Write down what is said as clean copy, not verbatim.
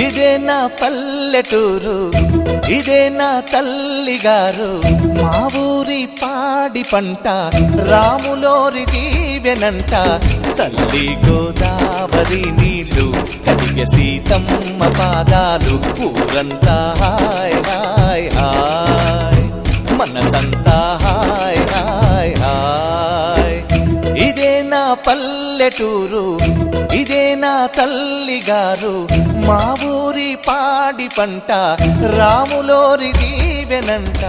ఇదే నా పల్లెటూరు, ఇదే నా తల్లిగారు, మా ఊరి పాడి పంట రాములోరి దీవెనంట. తల్లి గోదావరి నీళ్ళు కడిగే సీతమ్మ పాదాలు, ఊరంతా హాయ్ హాయ్ హాయ్, మనసంతా హాయ్ హాయ్ హాయ్. ఇదే నా పల్లెటూరు, ఇదే నా తల్లిగారు, మా ఊరి పాడి పంట రాములోరి దీవెనంట.